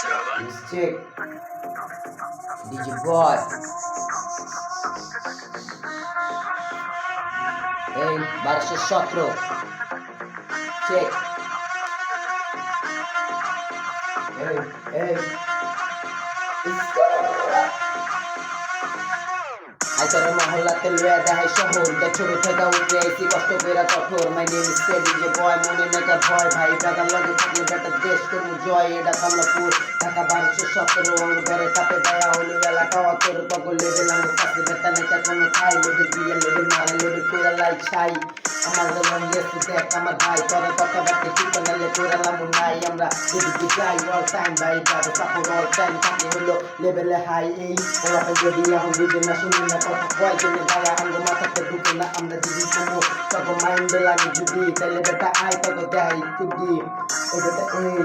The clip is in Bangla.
Check. DJ Boy. এই 1217 চেক এই আইতার মহল্লাতে লয়া দেখাই শহর দেখ ছোট থেকে উঠে আইসি কষ্ট কইরা কঠোর মাই নেম ইজ ডিজে বয় মনে নাকা ভয় ভাই দাদা লগে থাকলে বেটা দেশ করবো জয় এটা কমলাপুর ঢাকা 1217 অঙ্গ ধরে কাপে দেয়া হলো এলাকা অতর পগল লেভেল আমার কাছে বেটা নাকা কোনো খাই লেভেল দিয়ে লেভেল মারে লেভেল কইরা লাইক ছাই আমার যেমন ইয়েসু দেখ আমার ভাই তোরা কথা বাড়তে ঠিক নালে কইরা লামু নাই আমরা যদি যাই অল টাইম ভাই দাদা সাপোর্ট অল টাইম থাকে হলো লেভেলে হাই এই ওরা যদি এখন বুঝে না শুনি না কথা কয় জন্য ভাইয়া আমরা মাথাতে ঢুকে না আমরা যদি কোনো তখন মাইন্ডে লাগে যদি তাহলে বেটা আয় তখন দেয় একটু দিয়ে ওই বেটা এই